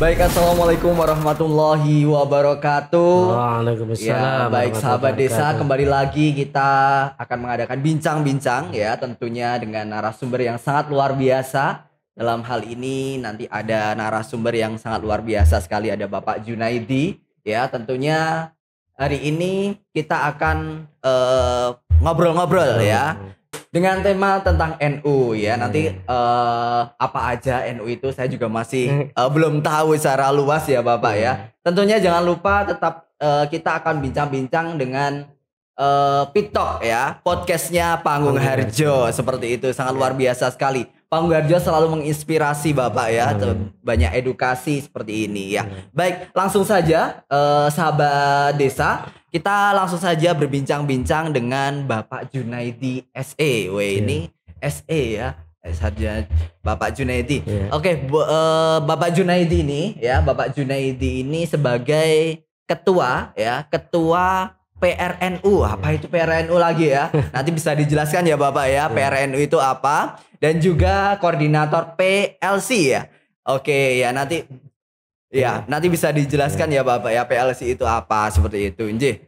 Baik, assalamualaikum warahmatullahi wabarakatuh. Waalaikumsalam. Ya, baik sahabat desa, kembali lagi kita akan mengadakan bincang-bincang ya, tentunya dengan narasumber yang sangat luar biasa. Dalam hal ini nanti ada narasumber yang sangat luar biasa sekali, ada Bapak Junaidi. Ya, tentunya hari ini kita akan ngobrol-ngobrol ya. Dengan tema tentang NU ya, nanti apa aja NU itu saya juga masih belum tahu secara luas ya Bapak ya. Tentunya jangan lupa tetap kita akan bincang-bincang dengan Pitok ya, podcastnya Panggung Harjo, seperti itu, sangat luar biasa sekali. Panggung Harjo selalu menginspirasi Bapak ya, banyak edukasi seperti ini ya. Baik, langsung saja sahabat desa, kita langsung saja berbincang-bincang dengan Bapak Junaidi SE. Ini SE ya, saja Bapak Junaidi. Oke, Bapak Junaidi ini ya, Bapak Junaidi ini sebagai ketua ya, ketua PRNU. Apa itu PRNU lagi ya? Nanti bisa dijelaskan ya Bapak ya, PRNU itu apa? Dan juga koordinator PLC ya. Oke ya, nanti ya, nanti bisa dijelaskan ya Bapak ya, PLC itu apa, seperti itu. Nggih.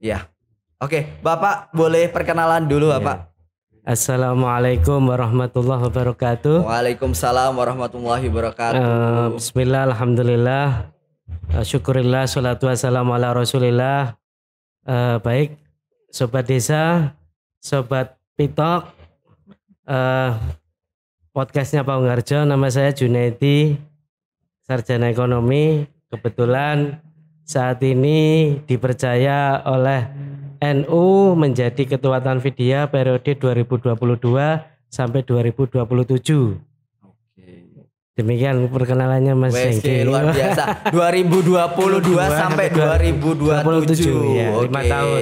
Ya. Oke, Bapak boleh perkenalan dulu Bapak. Assalamualaikum warahmatullahi wabarakatuh. Waalaikumsalam warahmatullahi wabarakatuh. Bismillah, alhamdulillah, syukurillah, salatu wassalamu ala rasulillah. Baik sobat desa, sobat Pitok, podcastnya Panggung Harjo, nama saya Junaidi, sarjana ekonomi. Kebetulan saat ini dipercaya oleh NU menjadi ketua Tanfidiyah periode 2022 sampai 2027. Demikian perkenalannya Mas Hengki. Luar biasa. 2022 sampai 2027. Ya, 5 tahun.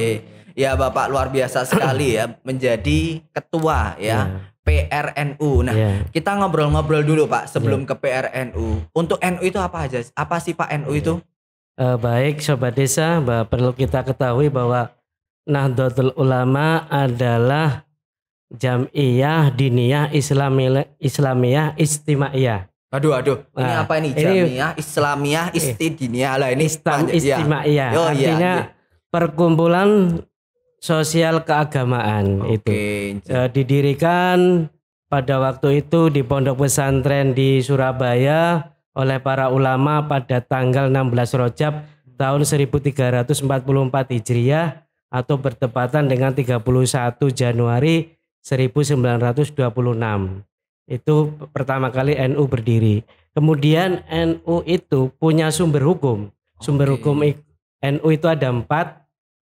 Ya Bapak luar biasa sekali ya, menjadi ketua ya, PRNU. Nah, kita ngobrol-ngobrol dulu Pak sebelum ke PRNU. Untuk NU itu apa aja? Apa sih Pak NU itu? Baik sobat desa, perlu kita ketahui bahwa Nahdlatul Ulama adalah Jam'iyah Diniyah Islamiyah Istimaiyah. Aduh, ini apa ini? Jam'iyah Islamiyah Istidiniyah lah ini. Istimaiyah. Artinya perkumpulan sosial keagamaan itu. Didirikan pada waktu itu di pondok pesantren di Surabaya oleh para ulama pada tanggal 16 Rajab tahun 1344 Hijriah atau bertepatan dengan 31 Januari 1926. Itu pertama kali NU berdiri. Kemudian NU itu punya sumber hukum. Sumber hukum NU itu ada 4.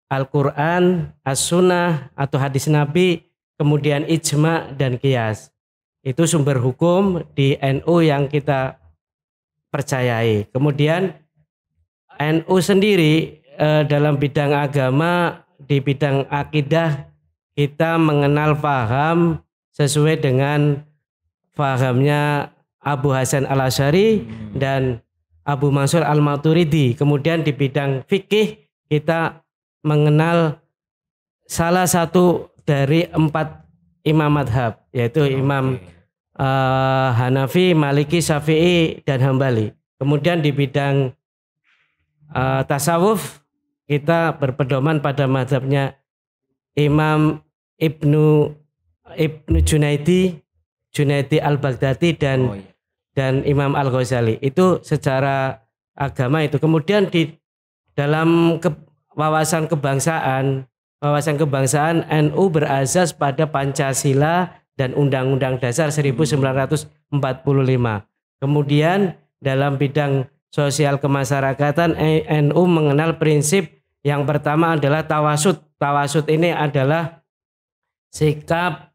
Al-Quran, As-Sunnah atau hadis Nabi, kemudian Ijma dan Qiyas. Itu sumber hukum di NU yang kita percayai. Kemudian NU sendiri dalam bidang agama, di bidang akidah kita mengenal paham sesuai dengan fahamnya Abu Hasan Al-Asy'ari dan Abu Mansur Al-Maturidi. Kemudian di bidang fikih kita mengenal salah satu dari 4 imam madhab, yaitu Imam Hanafi, Maliki, Syafi'i, dan Hambali. Kemudian di bidang tasawuf kita berpedoman pada madhabnya Imam Ibnu Junaidi Al-Baghdadi dan Imam Al-Ghazali. Itu secara agama itu. Kemudian di dalam wawasan kebangsaan NU berasas pada Pancasila dan Undang-Undang Dasar 1945. Kemudian dalam bidang sosial kemasyarakatan NU mengenal prinsip yang pertama adalah tawasud. Tawasud ini adalah sikap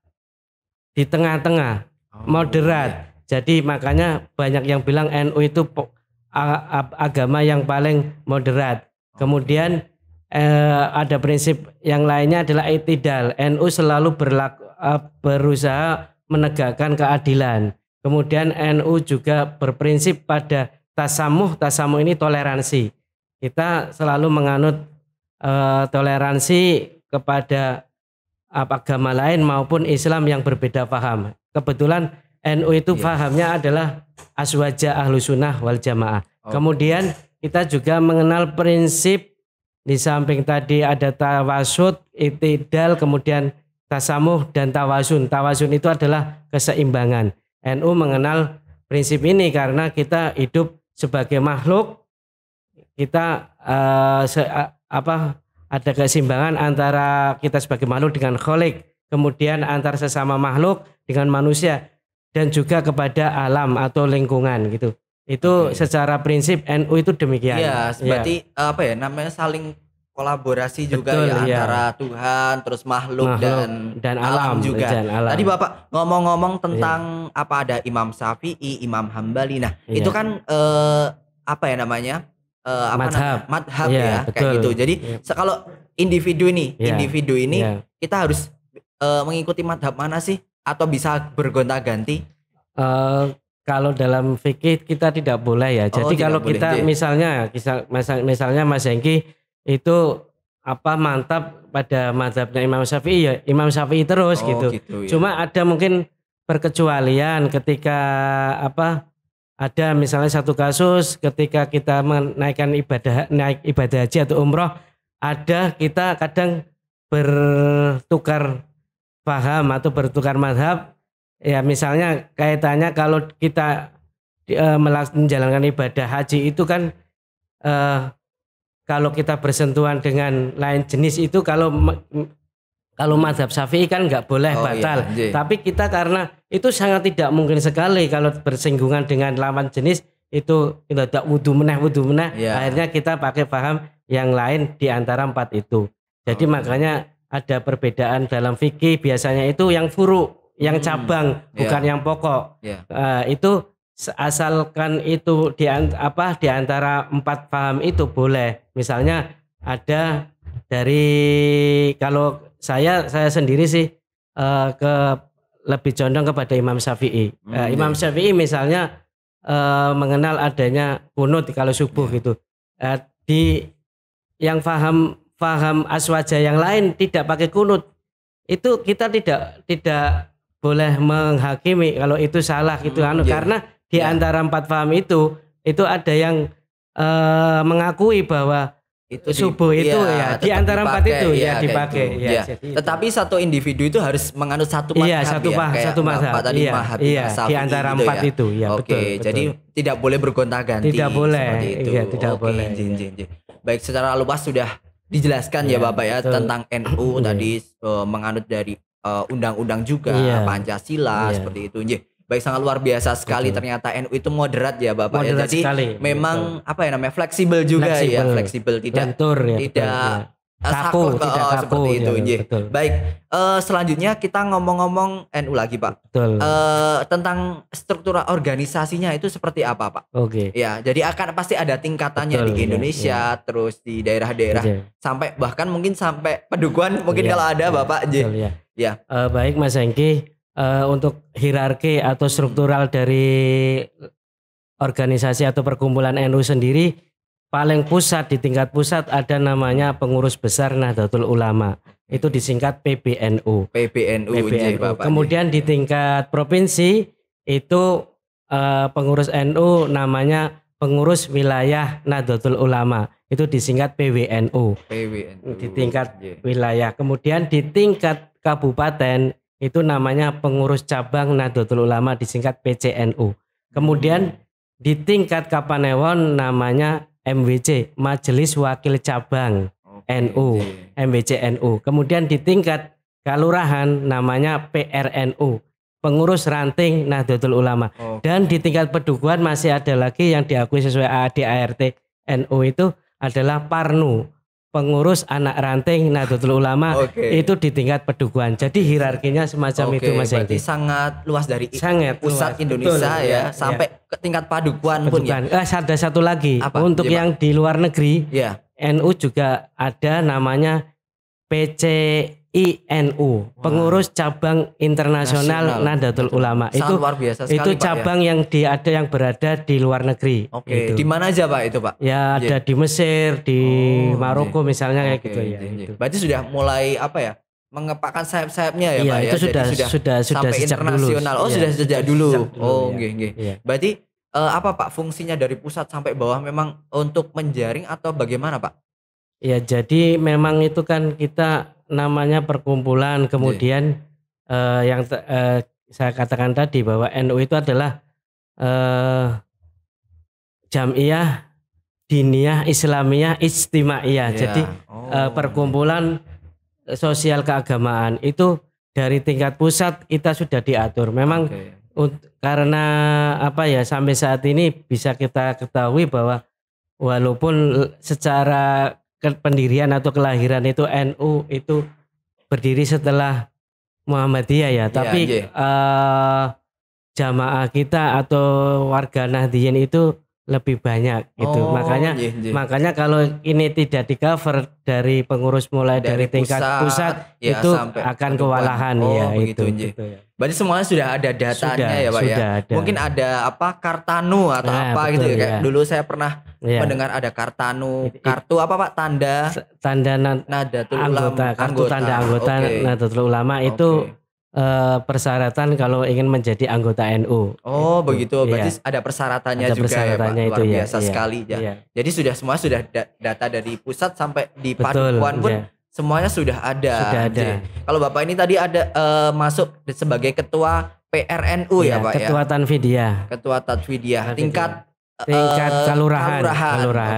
di tengah-tengah, moderat. Jadi makanya banyak yang bilang NU itu agama yang paling moderat. Kemudian ada prinsip yang lainnya adalah i'tidal. NU selalu berusaha menegakkan keadilan. Kemudian NU juga berprinsip pada tasamuh. Tasamuh ini toleransi. Kita selalu menganut toleransi kepada agama lain maupun Islam yang berbeda paham. Kebetulan NU itu pahamnya adalah aswaja ahlu sunnah wal jamaah. Kemudian kita juga mengenal prinsip di samping tadi ada tawasud, itidal, kemudian tasamuh dan tawasun. Tawasun itu adalah keseimbangan. NU mengenal prinsip ini karena kita hidup sebagai makhluk, kita ada keseimbangan antara kita sebagai makhluk dengan Khalik, kemudian antar sesama makhluk dengan manusia, dan juga kepada alam atau lingkungan gitu. Itu secara prinsip NU itu demikian. Iya, berarti namanya saling kolaborasi juga. Betul, antara Tuhan, terus makhluk dan alam juga. Tadi Bapak ngomong-ngomong tentang ada Imam Syafi'i, Imam Hambali. Nah, itu kan madhab ya, betul. Kayak gitu. Jadi kalau individu ini kita harus mengikuti madhab mana sih, atau bisa bergonta-ganti? Kalau dalam fikih kita tidak boleh ya. Jadi kalau kita misalnya Mas Hengki itu mantap pada mazhabnya Imam Syafi'i, ya Imam Syafi'i terus gitu. Ya. Cuma ada mungkin perkecualian ketika ada misalnya satu kasus ketika kita menaikkan naik ibadah haji atau umroh, ada kita kadang bertukar paham atau bertukar mazhab. Ya misalnya kaitannya kalau kita menjalankan ibadah haji itu kan kalau kita bersentuhan dengan lain jenis itu kalau mazhab Syafi'i kan nggak boleh batal. Tapi kita karena itu sangat tidak mungkin sekali kalau bersinggungan dengan lawan jenis itu kita tidak wudu meneh. Akhirnya kita pakai paham yang lain di antara 4 itu. Jadi makanya ada perbedaan dalam fikih, biasanya itu yang furu, yang cabang, bukan yang pokok. Itu asalkan itu di antara 4 paham itu boleh. Misalnya ada dari, kalau saya sendiri sih lebih condong kepada Imam Syafi'i. Imam Syafi'i misalnya mengenal adanya kunut kalau subuh gitu. Di yang paham aswaja yang lain tidak pakai kunut, itu kita tidak boleh menghakimi kalau itu salah gitu karena di antara 4 paham itu ada yang mengakui bahwa itu subuh itu di antara 4 itu dipakai. Jadi tetapi satu individu itu harus menganut satu mazhab satu mazhab. Di antara 4 itu. Oke, jadi tidak boleh bergonta-ganti. Tidak boleh. Tidak boleh. Baik, secara luas sudah dijelaskan ya Bapak ya tentang NU tadi menganut dari undang-undang juga, Pancasila seperti itu. Baik, sangat luar biasa sekali. Ternyata NU itu moderat ya Bapak ya. Jadi memang fleksibel juga ya, fleksibel, tidak kaku seperti itu. Baik, selanjutnya kita ngomong-ngomong NU lagi Pak. Tentang struktur organisasinya itu seperti apa Pak? Ya, jadi akan pasti ada tingkatannya di Indonesia, terus di daerah-daerah, sampai bahkan mungkin sampai pedukuhan mungkin kalau ada Bapak. Baik Mas Hengki, untuk hierarki atau struktural dari organisasi atau perkumpulan NU sendiri, paling pusat, di tingkat pusat ada namanya Pengurus Besar Nahdlatul Ulama. Itu disingkat PBNU. Kemudian di tingkat provinsi itu pengurus NU namanya Pengurus Wilayah Nahdlatul Ulama. Itu disingkat PWNU. Di tingkat wilayah. Kemudian di tingkat kabupaten itu namanya Pengurus Cabang Nahdlatul Ulama, disingkat PCNU. Kemudian di tingkat Kapanewon namanya MWC, Majelis Wakil Cabang NU, MWCNU. Kemudian di tingkat kelurahan namanya PRNU, Pengurus Ranting Nahdlatul Ulama. Dan di tingkat pedukuhan masih ada lagi yang diakui sesuai AAD/ART NU itu adalah Parnu, Pengurus Anak Ranting Nahdlatul Ulama. Itu di tingkat pedukuhan. Jadi hierarkinya semacam itu Mas Hengki. Berarti sangat luas dari pusat Indonesia sampai ke tingkat padukuan pun ya. Ada satu lagi untuk yang di luar negeri. NU juga ada namanya PCINU, Pengurus Cabang Internasional Nahdlatul Ulama. Itu luar biasa sekali, itu cabang yang ada yang berada di luar negeri. Di mana aja Pak itu Pak? Ya ada di Mesir, di Maroko misalnya kayak gitu ya. Berarti sudah mulai mengepakkan sayap-sayapnya ya Iya, Pak ya. itu sudah Jadi sudah sampai sejak internasional. dulu. Oh, Iya, sudah sejak dulu. Oh, ya. nggih nggih. Iya. Berarti apa Pak fungsinya dari pusat sampai bawah memang untuk menjaring atau bagaimana Pak? Ya, jadi memang itu kan kita namanya perkumpulan, kemudian saya katakan tadi bahwa NU itu adalah Jam'iyah Diniyah Islamiyah Ijtimaiyah. Iya. Jadi perkumpulan sosial keagamaan itu dari tingkat pusat kita sudah diatur. Memang karena apa ya, sampai saat ini bisa kita ketahui bahwa walaupun secara pendirian atau kelahiran itu NU itu berdiri setelah Muhammadiyah ya, tapi jamaah kita atau warga Nahdliyin itu lebih banyak gitu. Makanya kalau ini tidak di cover dari pengurus mulai dari tingkat pusat itu akan kewalahan ya begitu, itu ya. Berarti semuanya sudah ada datanya ya Pak ya. Ada. Mungkin ada apa Kartanu atau apa gitu ya. Kayak dulu saya pernah mendengar ada Kartanu, kartu apa Pak, tanda Nahdlatul Ulama, kartu tanda anggota Nahdlatul Ulama itu persyaratan kalau ingin menjadi anggota NU. Oh begitu, berarti ada persyaratannya juga ya Pak, luar biasa sekali ya. Jadi semua sudah data dari pusat sampai di padukuan pun semuanya sudah ada. Kalau Bapak ini tadi ada masuk sebagai ketua PRNU ya Pak ya. Ketua Tatfidiyah. Tingkat kelurahan.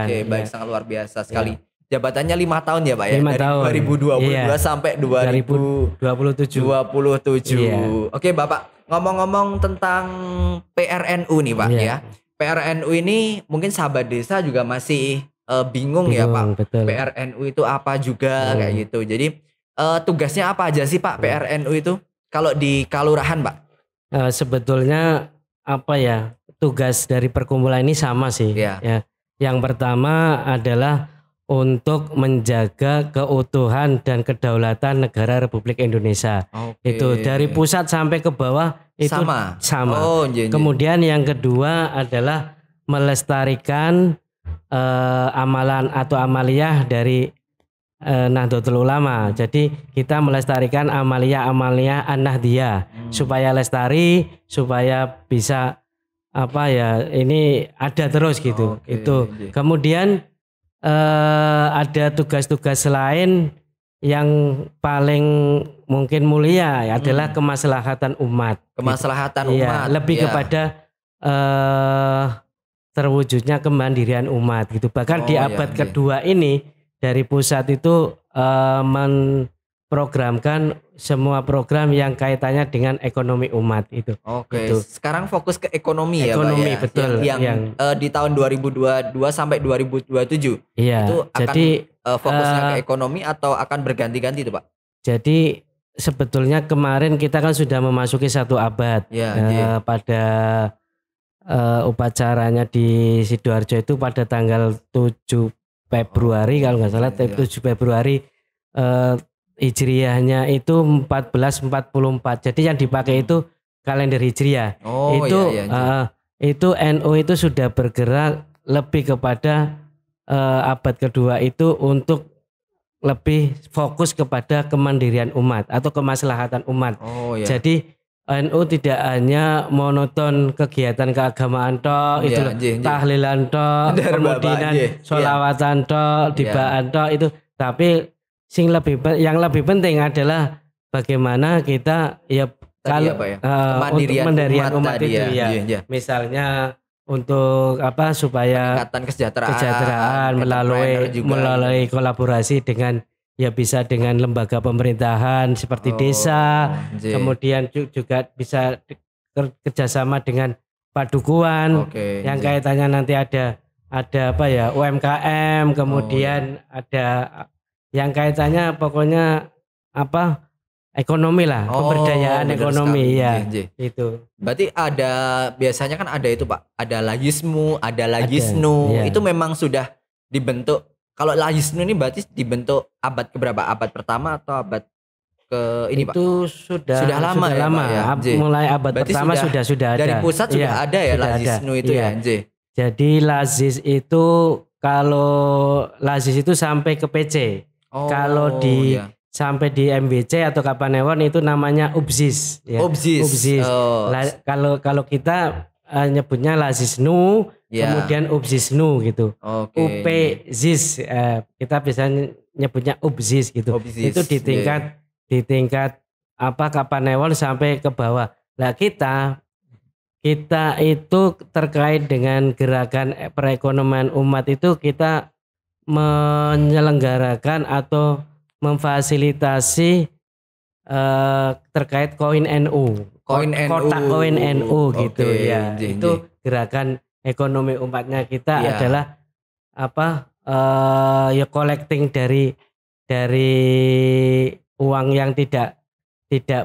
Oke, baik, sangat luar biasa sekali. Jabatannya 5 tahun ya Pak ya, 5 dari tahun. 2022 sampai 2027. Oke Bapak, ngomong-ngomong tentang PRNU nih Pak ya. PRNU ini mungkin sahabat desa juga masih bingung ya Pak. Betul. PRNU itu apa juga kayak gitu. Jadi tugasnya apa aja sih Pak PRNU itu kalau di kelurahan Pak? Sebetulnya apa ya, tugas dari perkumpulan ini sama sih. Ya. Yang pertama adalah untuk menjaga keutuhan dan kedaulatan negara Republik Indonesia. Itu dari pusat sampai ke bawah itu sama. Kemudian yang kedua adalah melestarikan amalan atau amaliyah dari Nahdlatul Ulama. Jadi kita melestarikan amaliyah An-Nahdliyah supaya lestari, supaya bisa apa ya, ini ada terus gitu. Kemudian ada tugas-tugas lain yang paling mungkin mulia adalah kemaslahatan umat. Umat. Lebih kepada terwujudnya kemandirian umat gitu. Bahkan di abad kedua ini dari pusat itu memprogramkan semua program yang kaitannya dengan ekonomi umat itu. Gitu. Sekarang fokus ke ekonomi ya Pak ya. Betul. Yang di tahun 2022 sampai 2027 itu akan fokusnya ke ekonomi atau akan berganti-ganti itu Pak? Jadi sebetulnya kemarin kita kan sudah memasuki 1 abad. Pada upacaranya di Sidoarjo itu pada tanggal 7 Februari kalau nggak salah, 7 Februari Hijriyahnya itu 1444. Jadi yang dipakai itu kalender Hijriyah. Itu NU itu sudah bergerak lebih kepada abad kedua itu untuk lebih fokus kepada kemandirian umat atau kemaslahatan umat. Jadi NU tidak hanya monoton kegiatan keagamaan toh, itu tahlilan toh, kemudian sholawatan toh, dibaan toh itu, tapi yang lebih penting adalah bagaimana kita kemandirian umat itu ya. Misalnya untuk apa, supaya peningkatan kesejahteraan melalui kolaborasi dengan bisa dengan lembaga pemerintahan seperti desa, kemudian juga bisa kerjasama dengan padukuan yang kaitannya nanti ada apa ya, UMKM, kemudian ada yang kaitannya pokoknya apa, ekonomi lah, pemberdayaan ekonomi itu. Berarti ada, biasanya kan ada itu Pak, ada Layismu, ada Layisnu, itu memang sudah dibentuk. Kalau Layisnu ini berarti dibentuk abad keberapa? Abad pertama atau abad ke ini Pak? Itu sudah lama ya, mulai abad berarti pertama sudah ada. Dari pusat sudah ada ya Layisnu itu ya. Jadi Lazis itu, kalau Lazis itu sampai ke PC. Kalau di sampai di MBC atau Kapanewon itu namanya UBSIS ya. UBSIS. Oh. Kalau kita nyebutnya Lazisnu, Ya. kemudian UBSISNU gitu. Oke. UPZIS kita bisa nyebutnya UBSIS gitu. UBSIS, Itu di tingkat apa Kapanewon sampai ke bawah. Nah, kita itu terkait dengan gerakan perekonomian umat itu kita menyelenggarakan atau memfasilitasi terkait koin NU. Kotak koin NU gitu ya. Itu gerakan ekonomi umatnya kita adalah apa ya collecting dari uang yang tidak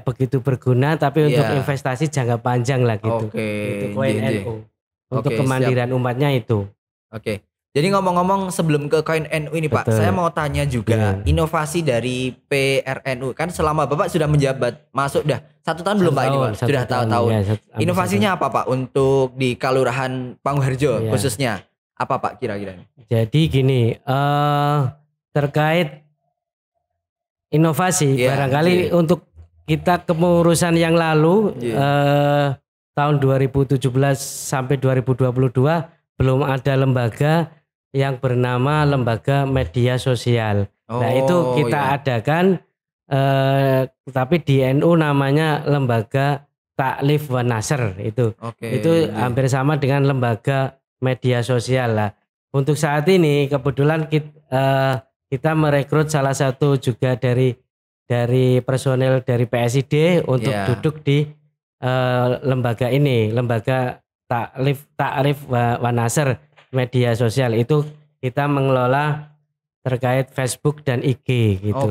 begitu berguna tapi untuk investasi jangka panjang lah gitu. Itu koin NU. Untuk kemandirian umatnya itu. Oke. Jadi ngomong-ngomong sebelum ke koin NU ini Pak, saya mau tanya juga inovasi dari PRNU. Kan selama Bapak sudah menjabat, masuk dah 1 tahun belum Pak ini Pak? Sudah tahun. Ya, inovasinya apa Pak untuk di Kelurahan Panguharjo khususnya? Apa Pak kira-kira? Jadi gini, terkait inovasi barangkali untuk kita kepengurusan yang lalu tahun 2017 sampai 2022 belum ada lembaga yang bernama lembaga media sosial. Nah itu kita adakan, tapi di NU namanya lembaga Taklif wa Nasr itu. Itu hampir sama dengan lembaga media sosial lah. Untuk saat ini kebetulan kita merekrut salah satu juga dari personel dari PSID untuk duduk di lembaga ini, lembaga Taklif wa Nasr media sosial. Itu kita mengelola terkait Facebook dan IG gitu.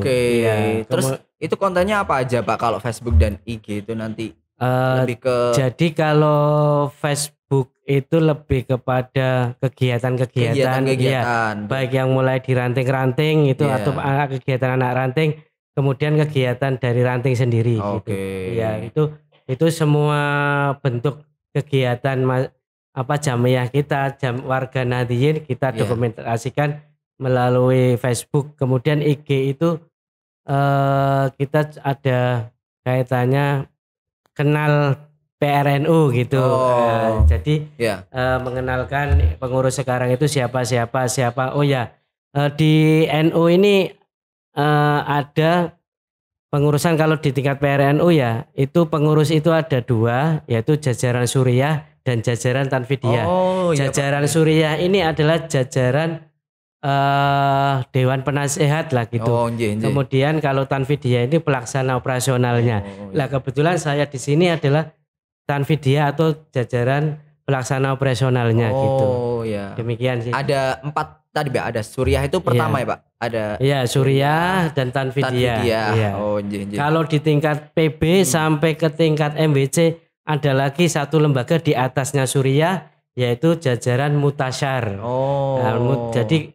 Terus itu kontennya apa aja Pak kalau Facebook dan IG itu nanti lebih ke? Jadi kalau Facebook itu lebih kepada kegiatan-kegiatan baik yang mulai di ranting-ranting itu atau kegiatan anak ranting, kemudian kegiatan dari ranting sendiri gitu. Ya, itu semua bentuk kegiatan jamiah kita, warga Nahdliyin kita dokumentasikan melalui Facebook. Kemudian IG itu kita ada kaitannya kenal PRNU gitu. Jadi mengenalkan pengurus sekarang itu siapa. Oh ya, di NU ini ada pengurusan kalau di tingkat PRNU ya, itu pengurus itu ada 2, yaitu jajaran Suriah dan jajaran Tanfidiyah. Jajaran Suriah ini adalah jajaran Dewan Penasehat lah gitu. Kemudian kalau Tanfidiyah ini pelaksana operasionalnya. Lah kebetulan saya di sini adalah Tanfidiyah atau jajaran pelaksana operasionalnya gitu. Demikian sih. Ada 4 tadi Pak, ada Suriah itu pertama ya Pak? Ada. Iya, Suriah dan Tanfidiyah. Kalau di tingkat PB sampai ke tingkat MWC ada lagi satu lembaga di atasnya Suriah, yaitu jajaran Mutasyar. Jadi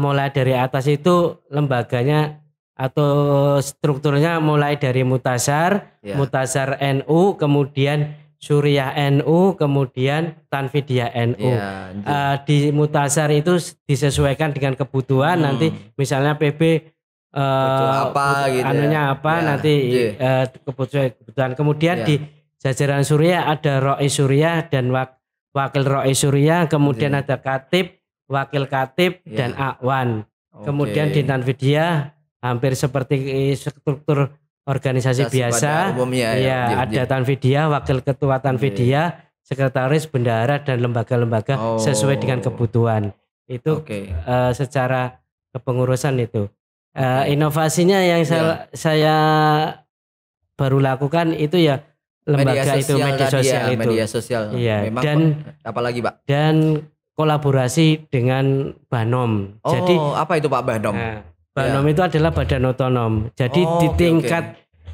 mulai dari atas itu lembaganya atau strukturnya mulai dari Mutasyar, Mutasyar NU, kemudian Suriah NU, kemudian Tanfidiyah NU. Di Mutasyar itu disesuaikan dengan kebutuhan. Nanti misalnya PB apa gitu nanti kebutuhan. Kemudian di jajaran Suriah ada Roi Suriah dan wakil Roi Suriah, kemudian ada Katib, wakil Katib dan Akwan. Kemudian di Tanfidiyah hampir seperti struktur organisasi biasa. Ada Tanfidiyah, wakil ketua Tanfidiyah, sekretaris, bendahara dan lembaga-lembaga sesuai dengan kebutuhan. Itu secara kepengurusan itu. Inovasinya yang saya baru lakukan itu ya lembaga media sosial. Memang dan apalagi Pak? Dan kolaborasi dengan Banom. Jadi apa itu Pak Banom? Banom itu adalah badan otonom. Jadi di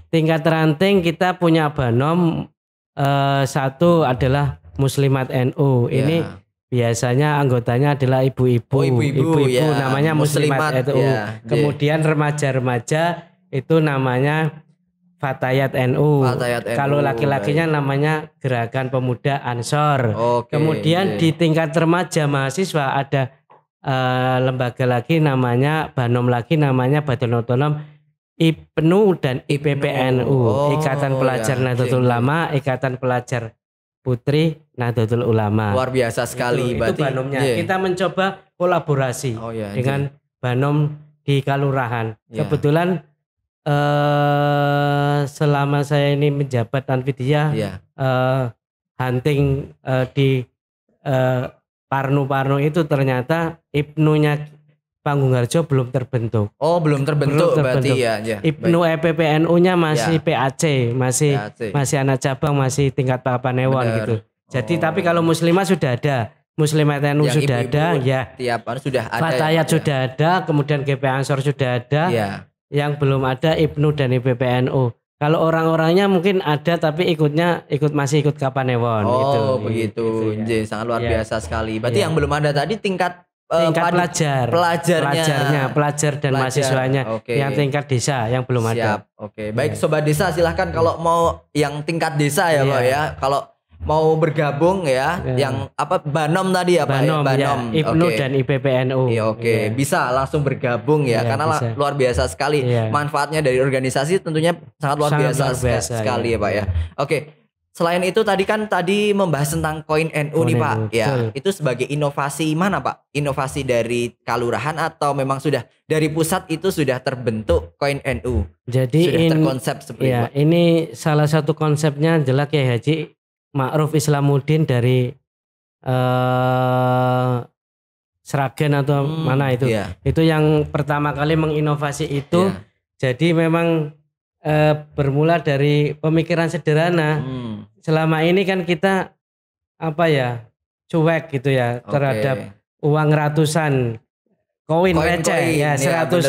tingkat ranting kita punya Banom. Satu adalah Muslimat NU. Ini biasanya anggotanya adalah ibu-ibu. Ibu-ibu namanya Muslimat NU. Kemudian remaja-remaja itu namanya Fatayat NU. Kalau laki-lakinya namanya Gerakan Pemuda Ansor. Kemudian di tingkat remaja mahasiswa ada lembaga lagi namanya Banom lagi namanya Badan Otonom IPNU dan IPPNU, Oh, Ikatan Pelajar ya. Nahdlatul Ulama, Ikatan Pelajar Putri Nahdlatul Ulama. Luar biasa sekali Itu berarti. Banomnya. Iya. Kita mencoba kolaborasi Oh ya. dengan Banom di Kalurahan. Ya. Kebetulan selama saya ini menjabat Tanfidiyah, Iya. hunting di Parnu-Parnu itu ternyata IPNU-nya Panggung-Harjo belum terbentuk. Oh, belum terbentuk berarti ya. IPNU EPPNU-nya masih PAC, masih anak cabang, masih tingkat Papanewon gitu. Jadi tapi kalau Muslimah sudah ada, Muslimat NU sudah ada, ya. Tiap sudah ada. Fatayat sudah ada, kemudian GP Ansor sudah ada. Ya. Yang belum ada IPNU dan IPPNU. Kalau orang-orangnya mungkin ada tapi masih ikut Kapanewon gitu. Oh, begitu. Gitu, ya. Sangat luar biasa sekali. Berarti yang belum ada tadi tingkat pelajar dan mahasiswanya. Yang tingkat desa yang belum ada. Oke. Baik Sobat Desa, silahkan kalau mau yang tingkat desa ya Pak ya. Kalau mau bergabung ya, yang Banom tadi ya Pak. Banom. IPNU dan IPPNU. Oke. Bisa langsung bergabung ya, karena luar biasa sekali manfaatnya dari organisasi, tentunya sangat luar biasa sekali ya Pak ya. Oke. Selain itu tadi membahas tentang koin NU nih Pak. Ya, itu sebagai inovasi mana Pak? Inovasi dari Kalurahan atau memang sudah dari pusat itu sudah terbentuk koin NU? Jadi sudah terkonsep seperti itu. Ini salah satu konsepnya adalah Kiai Haji Ma'ruf Islamuddin dari Sragen atau mana itu. Itu yang pertama kali menginovasi itu. Jadi memang bermula dari pemikiran sederhana. Selama ini kan kita cuek gitu ya terhadap uang ratusan koin receh ya, 100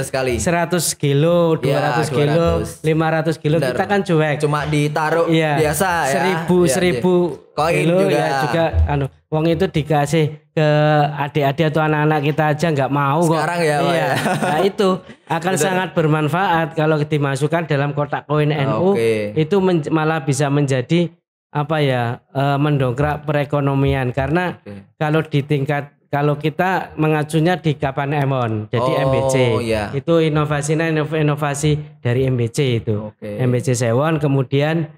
kilo, 200 kilo, 500 kilo. Bener. Kita kan cuek. Cuma ditaruh biasa ya. 1000 koin juga uang itu dikasih ke adik-adik atau anak-anak kita aja nggak mau kok. Sekarang ya, iya. Nah itu akan sangat bermanfaat kalau dimasukkan dalam kotak koin NU. Itu malah bisa menjadi mendongkrak perekonomian karena kalau kita mengacunya di Kapanewon, jadi MBC. Itu inovasi dari MBC itu. MBC Sewon, kemudian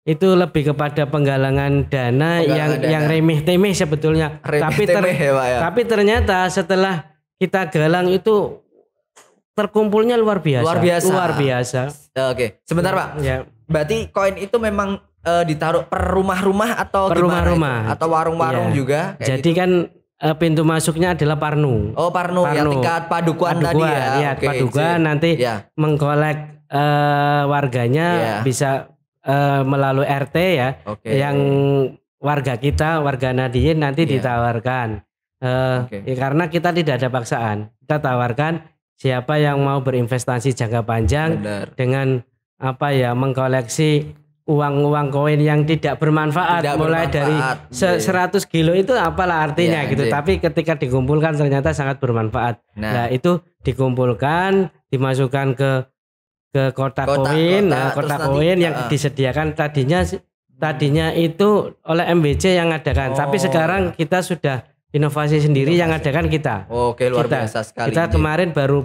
itu lebih kepada penggalangan dana yang remeh-temeh sebetulnya. Tapi ternyata setelah kita galang itu terkumpulnya luar biasa. Oke, sebentar Pak. Ya. Berarti koin itu memang ditaruh per rumah-rumah atau rumah-rumah atau warung-warung juga? Jadi gitu. Kan pintu masuknya adalah Parnu. Oh, Parnu. Yang tingkat padukuan tadi ya. Padukuan nanti mengkolek warganya bisa melalui RT ya. Yang warga Nadiyin nanti ditawarkan. Karena kita tidak ada paksaan. Kita tawarkan siapa yang mau berinvestasi jangka panjang dengan mengkoleksi uang koin yang tidak bermanfaat dari 100 kilo itu apalah artinya gitu. Tapi ketika dikumpulkan ternyata sangat bermanfaat. Nah itu dikumpulkan, dimasukkan ke kotak koin. Nah kotak koin yang disediakan tadinya itu oleh MBC yang adakan. Tapi sekarang kita sudah inovasi sendiri yang adakan kita. Oke, luar biasa sekali. Kita kemarin baru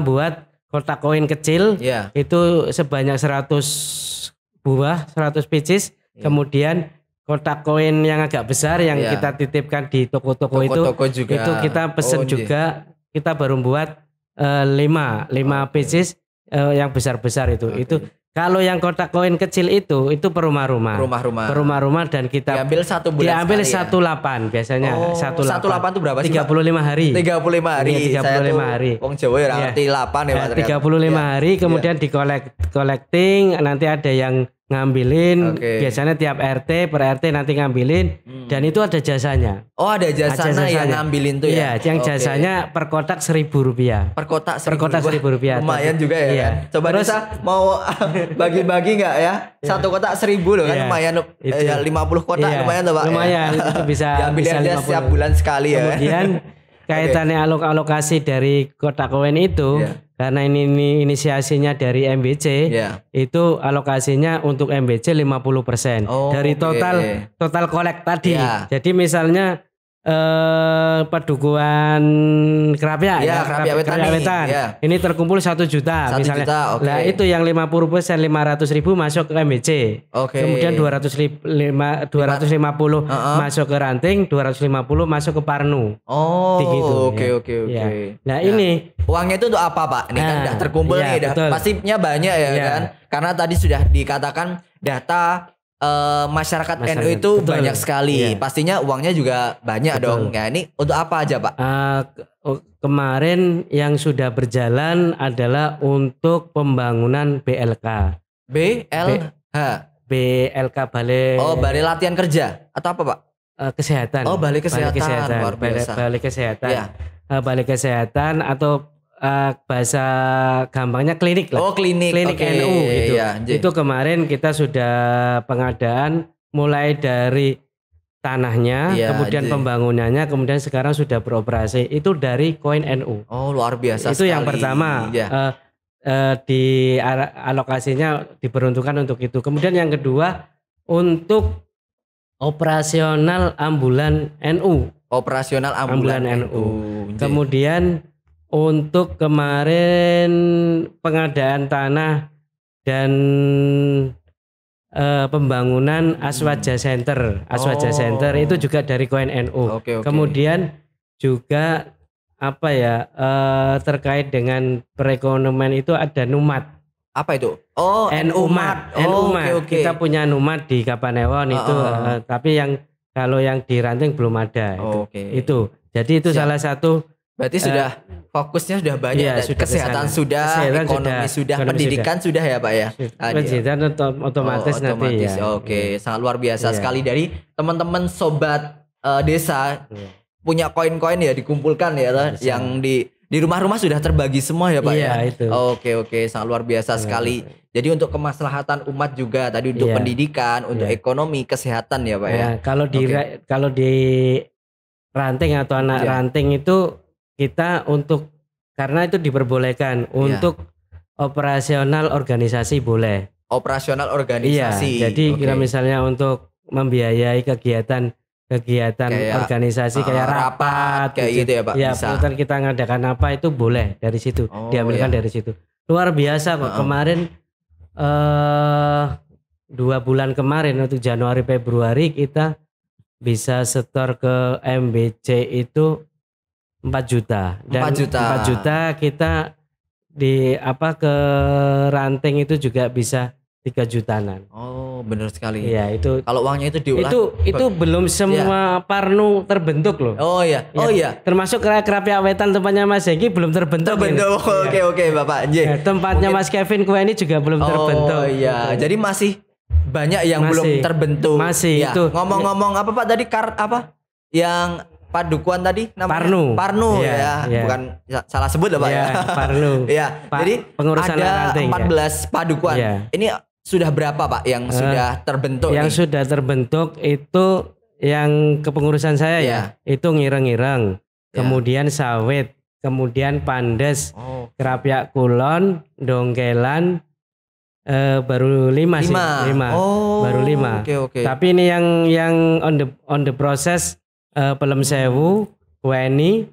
buat kotak koin kecil itu sebanyak 100 buah, 100 pieces. Kemudian kotak koin yang agak besar yang kita titipkan di toko-toko itu kita pesen juga. Kita baru buat 5 pieces yang besar-besar itu. Itu kalau yang kotak koin kecil itu per rumah-rumah. Rumah-rumah dan kita diambil 1 bulan. Diambil 18 biasanya. 18 itu berapa sih? 35 hari. 35 hari. Iya, 35 hari. Wong Jawa ya ngerti 8 ya Pak. 35 hari kemudian collecting, nanti ada yang ngambilin. Biasanya tiap RT per RT nanti ngambilin dan itu ada jasanya. Oh, ada jasanya yang ngambilin tuh ya. Iya, yang jasanya per kotak Rp1.000. Per kotak Rp1.000. Lumayan juga ya. Kan? Coba terus mau bagi-bagi enggak ya? Satu kotak 1.000 loh kan lumayan 50 kotak lumayan tuh Pak. Lumayan itu bisa diambil setiap bulan sekali ya. Kemudian kaitannya alokasi dari kotak koin itu karena ini inisiasinya dari MBC, itu alokasinya untuk MBC 50% dari total kolek tadi. Jadi misalnya Padukuhan Kerapia Ya, Kerapia Wetan nih, ya. Ini terkumpul 1 juta 1 misalnya. juta, oke. Nah itu yang 50% 500.000 masuk ke MBC. Oke. Kemudian 250 masuk ke ranting, 250 masuk ke Parnu. Oh, Begitu, oke. ya. Nah ini uangnya itu untuk apa Pak? Ini kan udah terkumpul iya, nih, betul. pastinya banyak ya Iya. kan? Karena tadi sudah dikatakan data masyarakat NU itu betul. banyak sekali. Iya. Pastinya uangnya juga banyak Betul. dong. Ya ini untuk apa aja Pak? Kemarin yang sudah berjalan adalah untuk pembangunan BLK. BLK Balai. Oh, Balai Latihan Kerja atau apa Pak? Kesehatan. Oh, Balai Kesehatan. Luar biasa. Balai Kesehatan. Ya. Balai Kesehatan atau bahasa gampangnya klinik lah. Oh, klinik. Klinik Oke. NU gitu. Ya, Itu kemarin kita sudah pengadaan mulai dari tanahnya, Ya, kemudian pembangunannya, kemudian sekarang sudah beroperasi. Itu dari koin NU. Oh, luar biasa Itu sekali. yang pertama. Ya. Di alokasinya diperuntukkan untuk itu. Kemudian yang kedua untuk operasional ambulan NU. Operasional ambulan NU. Kemudian untuk kemarin pengadaan tanah dan pembangunan Aswaja Center. Aswaja Center itu juga dari koin NU. Oke. Kemudian juga terkait dengan perekonomian itu ada Numat. Apa itu? Oh, NUMAT. Oke. Kita punya Numat di Kapanewon itu, tapi kalau yang di Ranting belum ada. Oke. Itu. Jadi itu salah satu. Berarti sudah fokusnya sudah banyak. Iya, sudah kesehatan sudah, ekonomi sudah, pendidikan sudah ya Pak ya. Pendidikan otomatis nanti ya. Oke, sangat luar biasa sekali dari teman-teman sobat desa. Punya koin-koin ya dikumpulkan ya, yang di rumah-rumah sudah terbagi semua ya Pak ya. Itu. Oke, sangat luar biasa sekali. Jadi untuk kemaslahatan umat juga tadi untuk pendidikan, untuk ekonomi, kesehatan ya Pak ya. Kalau di ranting atau anak ranting itu kita karena itu diperbolehkan untuk operasional organisasi boleh. Operasional organisasi. Iya, jadi kita misalnya untuk membiayai kegiatan kayak, organisasi kayak rapat kayak gitu ya Pak. Ya, bisa. kita ngadakan apa itu boleh dari situ, diambilkan dari situ. Luar biasa kok. Kemarin 2 bulan kemarin untuk Januari Februari kita bisa setor ke MBC itu 4 juta. Dan 4 juta kita ke ranting itu juga bisa 3 jutaan. Oh, benar sekali. Iya, itu. Kalau uangnya itu diolah. Itu belum semua Parnu terbentuk loh. Oh iya. Termasuk Kerapia Wetan tempatnya Mas Hengki belum terbentuk. Oke, Bapak. Ya, tempatnya Mas Kevin Kue ini juga belum terbentuk. Oh iya. Jadi masih banyak yang belum terbentuk. Masih ya. itu. Ngomong-ngomong apa Pak tadi yang Padukuan tadi namanya Parnu ya. Bukan salah sebut lah Pak ya. Parnu. Ya. Jadi pengurusan ada ranting, 14 padukuan. Ini sudah berapa Pak yang sudah terbentuk? Yang sudah terbentuk itu yang kepengurusan saya ya. Itu Ngireng-Ngireng, kemudian Sawit, kemudian Pandes, Kerapia Kulon, Dongkelan, baru 5 sih. 5. Baru 5. Oke. Tapi ini yang on the process Pelem Sewu, Weni,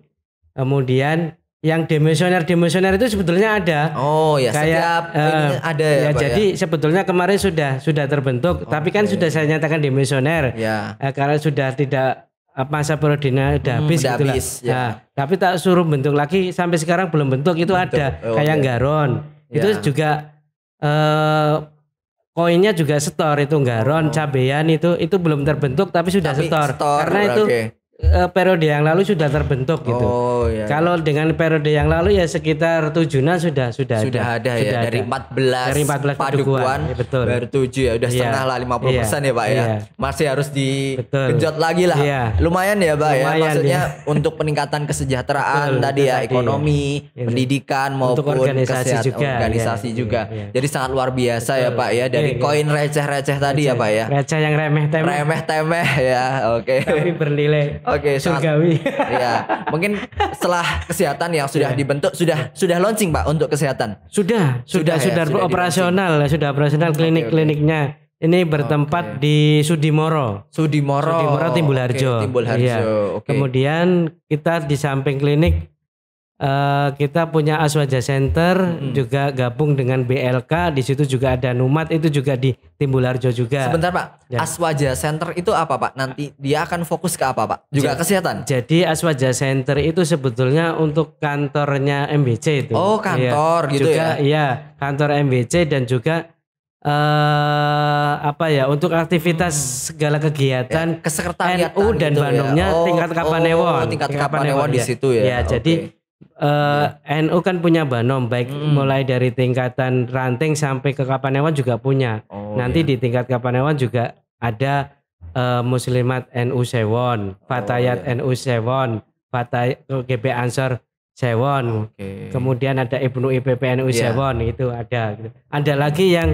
kemudian yang demisioner itu sebetulnya ada. Oh ya, setiap ini ada ya, Pak, jadi sebetulnya kemarin sudah terbentuk, tapi kan sudah saya nyatakan demisioner. Karena sudah tidak masa periodenya udah habis gitu lah. Nah, tapi tak suruh bentuk lagi sampai sekarang belum bentuk itu ada. Kayak Nggaron. Itu juga koinnya juga setor itu Nggaron, Cabean itu belum terbentuk tapi sudah setor. Karena itu periode yang lalu sudah terbentuk gitu. Kalau dengan periode yang lalu ya sekitar 7-an sudah ada ya. Dari 14 padukuan betul. Baru 7 ya, udah setengah lah 50% ya Pak ya. Masih harus digenjot lagi lah. Lumayan ya Pak ya. Maksudnya untuk peningkatan kesejahteraan tadi ya, ekonomi, pendidikan maupun organisasi juga. Jadi sangat luar biasa ya Pak ya, dari koin receh-receh tadi ya Pak ya. Receh yang remeh-temeh ya. Oke. Tapi bernilai surgawi. Ya, mungkin setelah kesehatan yang sudah dibentuk sudah launching Pak untuk kesehatan. Sudah operasional, klinik-kliniknya ini bertempat di Sudimoro. Sudimoro Timbulharjo. Oke, Timbulharjo. Iya. Oke. Kemudian kita di samping klinik kita punya Aswaja Center, juga gabung dengan BLK. Di situ juga ada Numat, itu juga di Timbulharjo juga. Sebentar Pak, Ya. Aswaja Center itu apa Pak? Nanti dia akan fokus ke apa Pak? Juga kesehatan? Jadi Aswaja Center itu sebetulnya untuk kantornya MBC itu. Oh, kantor Iya. gitu juga, ya? Iya, kantor MBC dan juga untuk aktivitas segala kegiatan Kesekretariatan NU dan gitu ya? Bandungnya tingkat Kapanewon. tingkat Kapanewon di situ ya? Ya, Oke. jadi NU kan punya Banom, baik mulai dari tingkatan ranting sampai ke Kapanewon juga punya. Oh, Nanti iya. di tingkat Kapanewon juga ada Muslimat NU Sewon, Fatayat iya. NU Sewon, Fatayat GB Ansor Sewon. Oke. Kemudian ada Ibnu IPP NU Iya. Sewon, itu ada. Gitu. Ada lagi yang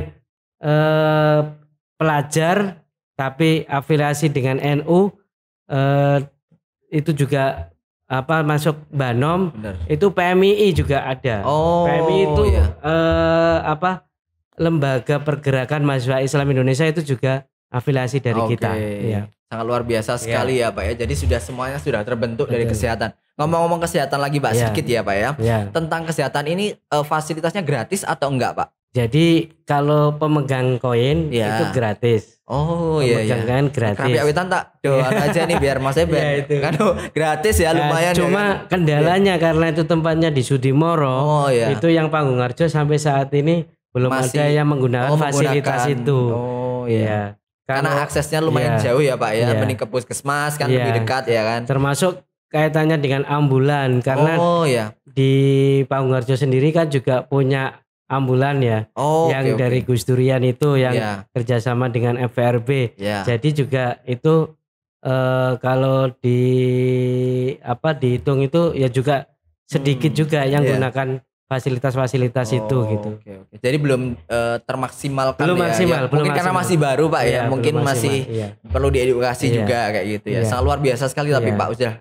pelajar tapi afiliasi dengan NU, itu juga masuk Banom. Benar. Itu PMII juga ada. Oh, PMII itu iya. Lembaga Pergerakan Mahasiswa Islam Indonesia, itu juga afiliasi dari Oke. kita. Iya. Sangat luar biasa sekali ya Pak ya. Jadi semuanya sudah terbentuk dari Betul. kesehatan. Ngomong-ngomong kesehatan lagi Pak, Iya. sedikit ya Pak ya. Ya. Tentang kesehatan ini fasilitasnya gratis atau enggak Pak? Jadi kalau pemegang koin Iya. itu gratis. Oh iya Pemegang iya. koin gratis. Kerapia Witan tak doan aja nih biar Mas Eben. Iya, itu. Kan gratis ya lumayan. Cuma ya kan? kendalanya karena itu tempatnya di Sudimoro, Oh iya. itu yang Panggungarjo sampai saat ini belum Masih- ada yang menggunakan fasilitas menggunakan. itu. Oh iya. Iya. Karena Kalau- aksesnya lumayan iya. jauh ya Pak ya. Iya. Mending ke puskesmas kan Iya. lebih dekat ya kan. termasuk kaitannya dengan ambulan karena Oh iya. di Panggungarjo sendiri kan juga punya ambulan ya, Oh yang oke, dari oke. Gus Durian itu yang Iya. kerjasama dengan FVRB. Iya. Jadi juga itu kalau dihitung itu ya juga sedikit juga yang iya. gunakan fasilitas-fasilitas itu gitu. Oke oke. Jadi belum termaksimalkan Belum ya, maksimal, ya. belum Mungkin karena maksimal. masih baru Pak ya. Iya, Mungkin belum masih maksimal, iya. perlu diedukasi Iya. juga kayak gitu ya. Iya. Sangat luar biasa sekali tapi Iya. Pak sudah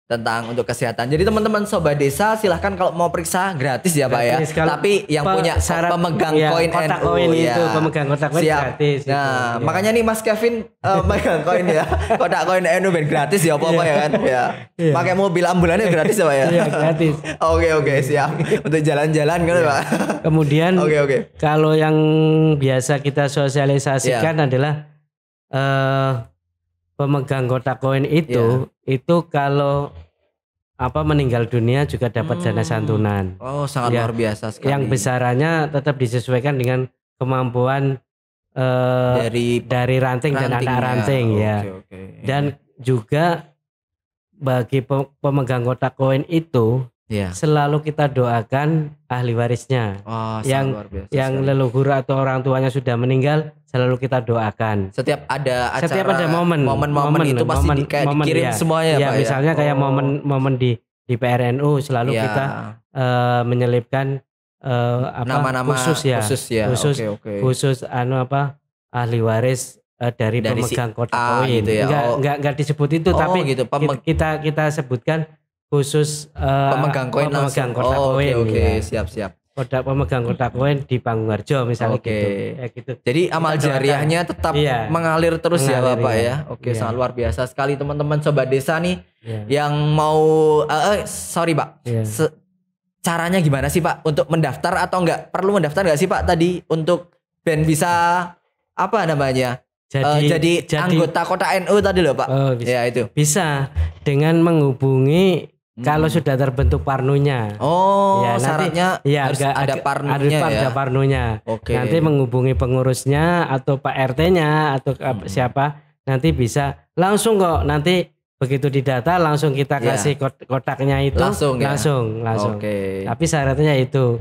tentang untuk kesehatan. Jadi teman-teman sobat desa silahkan kalau mau periksa gratis ya Pak ya. Gratis. Kalau Tapi yang punya syarat pemegang ya, koin kotak NU koin ya. itu, pemegang kotak koin Siap. gratis itu. Nah, Iya. makanya nih Mas Kevin megang koin ya. Kotak koin NU ben gratis ya apa-apa ya kan. Ya. Iya. Pakai mobil ambulannya gratis ya Pak ya. Iya, gratis. Oke siap. Untuk jalan-jalan kan Pak. Kemudian Oke. kalau yang biasa kita sosialisasikan adalah pemegang kotak koin itu kalau meninggal dunia juga dapat dana santunan. Oh, sangat Ya, luar biasa sekali. Yang besarannya tetap disesuaikan dengan kemampuan dari ranting dan anak ranting ya. Oke. Dan juga bagi pemegang kotak koin itu ya. selalu kita doakan ahli warisnya. Oh, yang sangat luar biasa. yang sekali. leluhur atau orang tuanya sudah meninggal selalu kita doakan. Setiap ada acara Setiap ada momen itu pasti dikirim ya. semuanya Ya, Pak ya. misalnya kayak Oh. momen di PRNU selalu Ya. kita menyelipkan nama-nama khusus ya. Khusus. Oke. Khusus ahli waris dari Dari si pemegang kotak A koin. gitu ya. Enggak disebut itu Oh, tapi gitu. kita sebutkan khusus Pemegang koin pemegang langsung. kotak Oh, koin. Oke. Ya. Siap. Pemegang kotak koin di Panggungarjo misalnya Oke. gitu. Ya gitu. Jadi amal Kita doakan. jariahnya tetap Iya. mengalir terus ya Mengalir, Bapak iya. ya. Oke, Iya. sangat luar biasa sekali teman-teman sobat desa nih Ya. yang mau sorry Pak. Iya. Caranya gimana sih Pak untuk mendaftar atau enggak? Perlu mendaftar enggak sih Pak tadi untuk Ben bisa jadi anggota kota NU tadi loh Pak. Oh, bisa. Ya itu. Bisa dengan menghubungi kalau sudah terbentuk parnunya. Oh, Ya, nanti- syaratnya Ya, harus ada parnunya ya. ada parnunya. Oke. Nanti menghubungi pengurusnya atau Pak RT-nya atau siapa, nanti bisa langsung kok. Nanti begitu didata langsung kita Ya. kasih kotaknya itu Langsung ya? langsung. Oke. Tapi syaratnya itu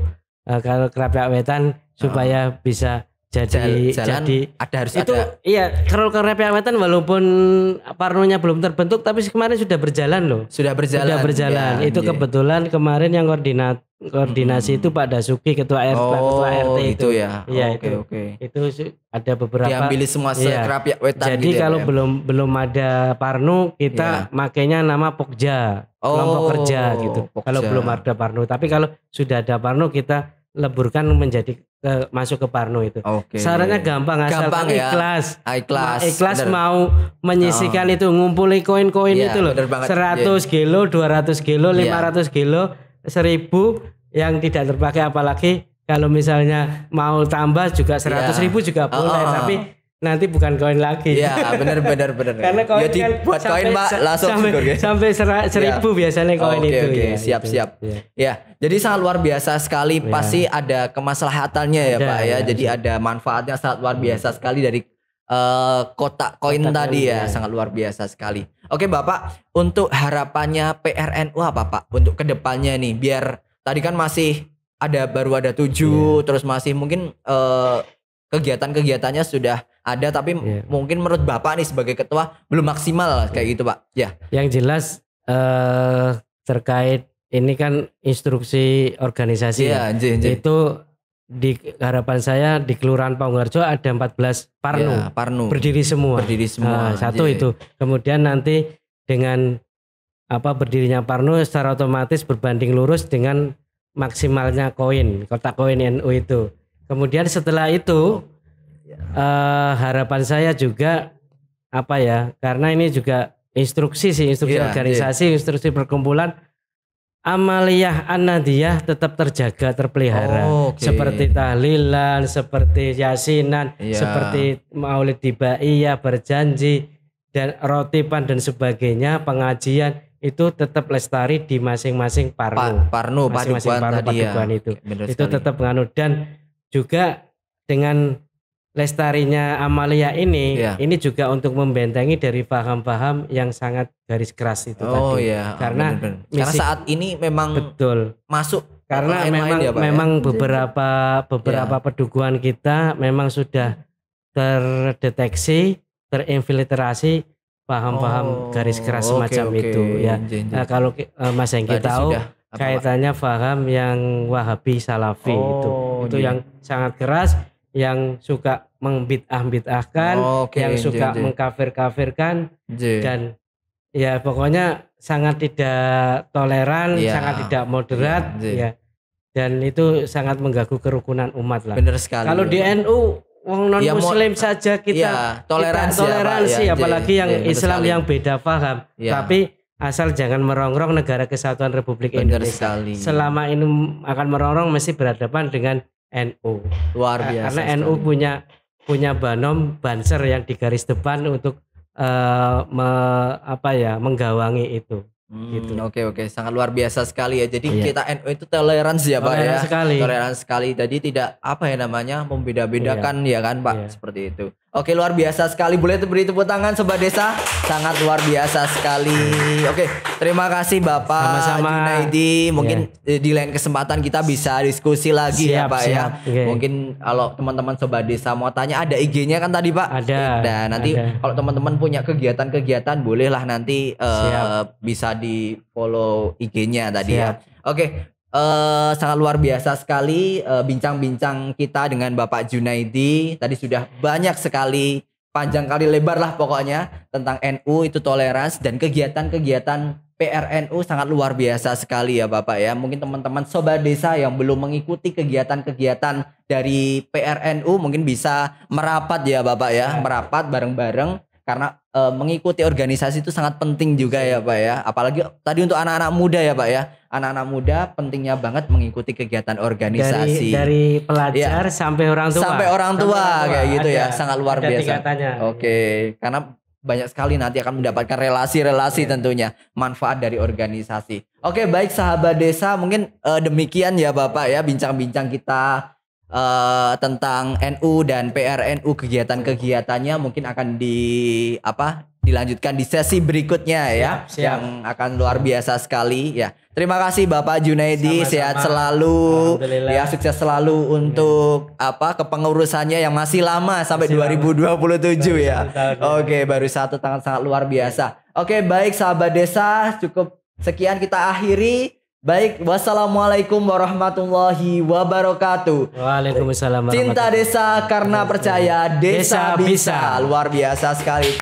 kalau Kerapia Wetan supaya bisa Jalan jadi harus itu ada. iya, kalau Kerapia Wetan walaupun parnonya belum terbentuk tapi kemarin sudah berjalan loh. Sudah berjalan. Ya, itu iya. kebetulan kemarin yang koordinasi itu Pak Dasuki ketua ketua RT itu. itu ya. Iya, Oke. Itu ada beberapa. Diambil semua Iya. Kerapia Wetan Jadi gitu ya, kalau Pak, ya? belum ada Parnu kita makainya nama Pokja, kelompok kerja gitu. Pokja. Kalau belum ada Parnu, tapi kalau sudah ada Parnu kita leburkan menjadi masuk ke Parno itu. Oke. Sarannya gampang Gampang asalkan ya. ikhlas. Ikhlas. Bener. Mau menyisikan itu, ngumpuli koin-koin Iya, itu loh. bener banget. 100 kilo, 200 kilo, Iya. 500 kilo, 1000 yang tidak terpakai, apalagi kalau misalnya mau tambah juga 100.000 juga boleh, tapi nanti bukan koin lagi. Iya, benar. Karena koin jadi kan buat koin Pak langsung syukur ya. sampai 1.000 biasanya koin Oke, itu. oke, Ya, siap. Ya. Ya, jadi sangat luar biasa sekali. Ya. Pasti ada kemaslahatannya ya Ada, Pak ya. ya, Jadi ada manfaatnya sangat luar biasa sekali dari kotak koin tadi ya. Sangat luar biasa sekali. Oke Bapak, untuk harapannya PRNU apa Pak untuk kedepannya nih? Biar tadi kan masih baru ada 7, terus masih mungkin kegiatan-kegiatannya sudah ada, tapi mungkin menurut Bapak nih sebagai ketua belum maksimal kayak gitu Pak. Ya. Yang jelas terkait ini kan instruksi organisasi Iya, itu di harapan saya di Kelurahan Paungharjo ada 14 Parno, ya, Parno. berdiri semua. Satu itu. Kemudian nanti dengan berdirinya Parno secara otomatis berbanding lurus dengan maksimalnya koin, kotak koin NU itu. Kemudian setelah itu harapan saya juga karena ini juga instruksi organisasi, instruksi perkumpulan, amaliyah an-nadiyah tetap terjaga, terpelihara. Seperti tahlilan, seperti yasinan, seperti maulid dibaiyah, berjanji, dan rotiban dan sebagainya, pengajian itu tetap lestari di masing-masing Parno. Masing-masing padukuhan itu. Itu tetap menganut, dan juga dengan lestarinya amaliyah ini juga untuk membentengi dari paham-paham yang sangat garis keras itu tadi. Karena saat ini memang betul masuk, karena memang beberapa pedukuhan kita memang sudah terdeteksi, terinfiltrasi paham-paham garis keras semacam itu ya. Nah, kalau Mas Hengki tahu kaitannya paham yang Wahabi Salafi itu yang sangat keras, yang suka membid'ah-bid'ahkan, yang suka mengkafir-kafirkan, dan ya pokoknya sangat tidak toleran, sangat tidak moderat, dan itu sangat mengganggu kerukunan umat lah. Benar sekali. Kalau di NU wong non muslim saja kita toleransi, apalagi yang Islam yang beda paham. Tapi asal jangan merongrong negara kesatuan Republik Indonesia. Selama ini akan merongrong mesti berhadapan dengan NU. Luar biasa. Karena NU punya banser yang di garis depan untuk menggawangi itu. Gitu. Oke, sangat luar biasa sekali ya. Jadi kita NU itu toleransi ya Pak ya. Toleransi sekali. Jadi tidak membeda-bedakan ya kan Pak, seperti itu. Oke, luar biasa sekali. Boleh beri tepuk tangan Sobat Desa. Sangat luar biasa sekali. Oke, terima kasih Bapak Junaidi. Mungkin di lain kesempatan kita bisa diskusi lagi ya Pak ya. Mungkin kalau teman-teman Sobat Desa mau tanya, ada IG-nya kan tadi Pak? Ada. Dan nanti kalau teman-teman punya kegiatan-kegiatan, bolehlah nanti bisa di follow IG-nya tadi ya. Oke. Sangat luar biasa sekali bincang-bincang kita dengan Bapak Junaidi. Tadi sudah banyak sekali, panjang kali lebar lah pokoknya tentang NU itu toleransi, dan kegiatan-kegiatan PRNU sangat luar biasa sekali ya Bapak ya. Mungkin teman-teman Sobat Desa yang belum mengikuti kegiatan-kegiatan dari PRNU mungkin bisa merapat ya Bapak ya, merapat bareng-bareng, karena mengikuti organisasi itu sangat penting juga ya Pak ya. Apalagi tadi untuk anak-anak muda ya Pak ya. Anak-anak muda pentingnya banget mengikuti kegiatan organisasi. Dari pelajar sampai orang tua. Sampai orang tua kayak gitu ya. Sangat luar biasa. Tingkatannya. Oke, karena banyak sekali nanti akan mendapatkan relasi-relasi tentunya, manfaat dari organisasi. Oke, baik sahabat desa, mungkin demikian ya Bapak ya bincang-bincang kita tentang NU dan PRNU, kegiatan-kegiatannya mungkin akan dilanjutkan di sesi berikutnya ya. Siap. Yang akan luar biasa sekali ya. Terima kasih Bapak Junaidi, sehat selalu ya, sukses selalu untuk kepengurusannya yang masih lama sampai 2027 ya. Oke, baru 1 tahun, sangat luar biasa. Oke, baik sahabat desa, cukup sekian kita akhiri. Baik, wassalamualaikum warahmatullahi wabarakatuh. Waalaikumsalam. Cinta desa karena percaya desa bisa. Luar biasa sekali.